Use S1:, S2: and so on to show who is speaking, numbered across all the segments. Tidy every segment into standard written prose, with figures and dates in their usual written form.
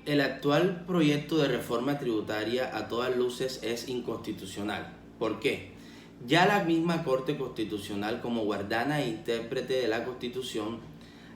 S1: el actual proyecto de reforma tributaria a todas luces es inconstitucional. ¿Por qué? Ya la misma Corte Constitucional, como guardiana e intérprete de la Constitución,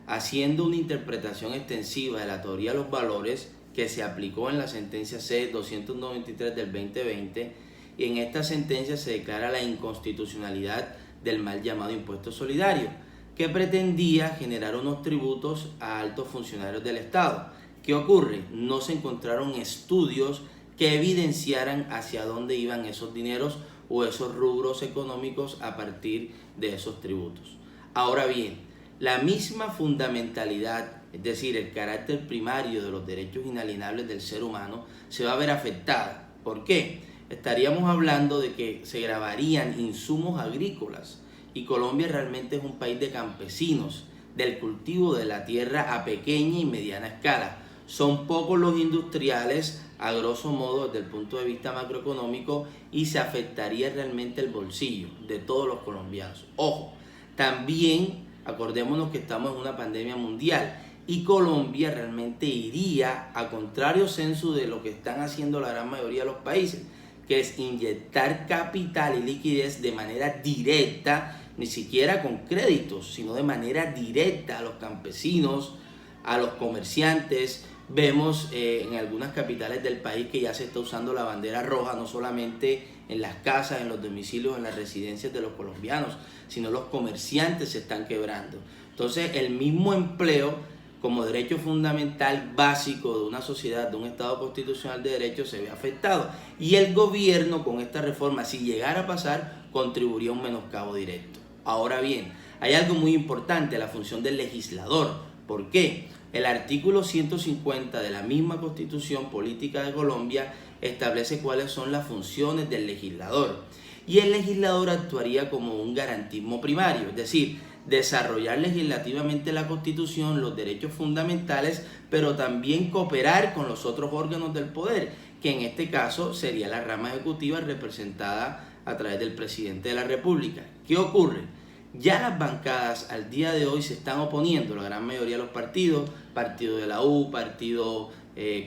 S1: haciendo una interpretación extensiva de la teoría de los valores que se aplicó en la sentencia C-293 del 2020, y en esta sentencia se declara la inconstitucionalidad del mal llamado impuesto solidario, que pretendía generar unos tributos a altos funcionarios del Estado. ¿Qué ocurre? No se encontraron estudios que evidenciaran hacia dónde iban esos dineros o esos rubros económicos a partir de esos tributos. Ahora bien, la misma fundamentalidad, es decir, el carácter primario de los derechos inalienables del ser humano, se va a ver afectada. ¿Por qué? Estaríamos hablando de que se gravarían insumos agrícolas, y Colombia realmente es un país de campesinos, del cultivo de la tierra a pequeña y mediana escala. Son pocos los industriales, a grosso modo, desde el punto de vista macroeconómico, y se afectaría realmente el bolsillo de todos los colombianos. Ojo, también acordémonos que estamos en una pandemia mundial y Colombia realmente iría a contrario sensu de lo que están haciendo la gran mayoría de los países, que es inyectar capital y liquidez de manera directa, ni siquiera con créditos, sino de manera directa a los campesinos, a los comerciantes. Vemos en algunas capitales del país que ya se está usando la bandera roja, no solamente en las casas, en los domicilios, en las residencias de los colombianos, sino los comerciantes se están quebrando. Entonces, el mismo empleo como derecho fundamental básico de una sociedad, de un Estado constitucional de derecho, se ve afectado. Y el gobierno con esta reforma, si llegara a pasar, contribuiría a un menoscabo directo. Ahora bien, hay algo muy importante, la función del legislador. ¿Por qué? El artículo 150 de la misma Constitución Política de Colombia establece cuáles son las funciones del legislador. Y el legislador actuaría como un garantismo primario, es decir, desarrollar legislativamente la Constitución, los derechos fundamentales, pero también cooperar con los otros órganos del poder, que en este caso sería la rama ejecutiva representada a través del presidente de la República. ¿Qué ocurre? Ya las bancadas al día de hoy se están oponiendo, la gran mayoría de los partidos, Partido de la U, Partido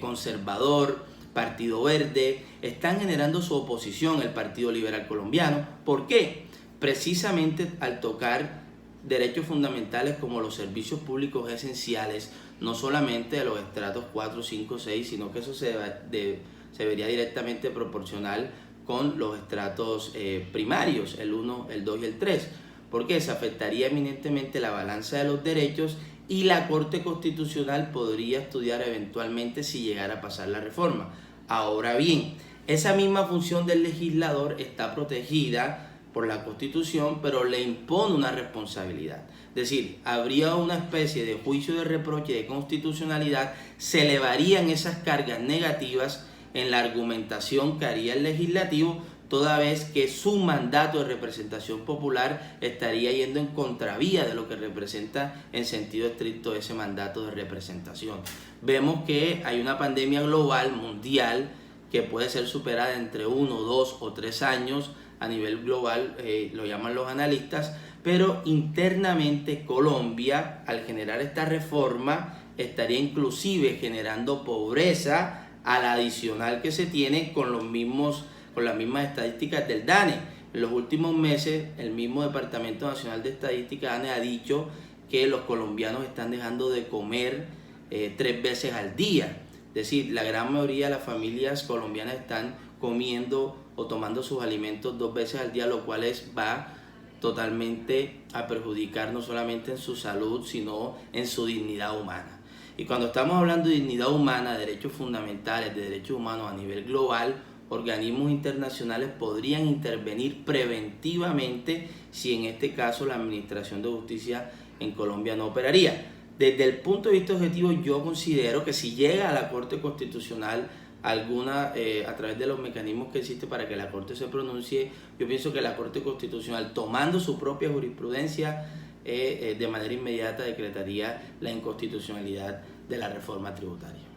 S1: Conservador, Partido Verde, están generando su oposición, el Partido Liberal Colombiano. ¿Por qué? Precisamente al tocar derechos fundamentales como los servicios públicos esenciales, no solamente de los estratos 4, 5, 6, sino que eso se vería directamente proporcional con los estratos primarios, el 1, el 2 y el 3, porque se afectaría eminentemente la balanza de los derechos y la Corte Constitucional podría estudiar eventualmente si llegara a pasar la reforma. Ahora bien, esa misma función del legislador está protegida por la Constitución, pero le impone una responsabilidad. Es decir, habría una especie de juicio de reproche de constitucionalidad, se elevarían esas cargas negativas en la argumentación que haría el legislativo, toda vez que su mandato de representación popular estaría yendo en contravía de lo que representa en sentido estricto ese mandato de representación. Vemos que hay una pandemia global, mundial, que puede ser superada entre 1, 2 o 3 años a nivel global, lo llaman los analistas, pero internamente Colombia, al generar esta reforma, estaría inclusive generando pobreza a la adicional que se tiene con las mismas estadísticas del DANE. En los últimos meses, el mismo Departamento Nacional de Estadística, DANE, ha dicho que los colombianos están dejando de comer 3 veces al día. Es decir, la gran mayoría de las familias colombianas están comiendo o tomando sus alimentos 2 veces al día, lo cual va totalmente a perjudicar no solamente en su salud, sino en su dignidad humana. Y cuando estamos hablando de dignidad humana, de derechos fundamentales, de derechos humanos a nivel global, organismos internacionales podrían intervenir preventivamente si en este caso la Administración de Justicia en Colombia no operaría. Desde el punto de vista objetivo, yo considero que si llega a la Corte Constitucional a través de los mecanismos que existen para que la Corte se pronuncie, yo pienso que la Corte Constitucional, tomando su propia jurisprudencia, de manera inmediata decretaría la inconstitucionalidad de la reforma tributaria.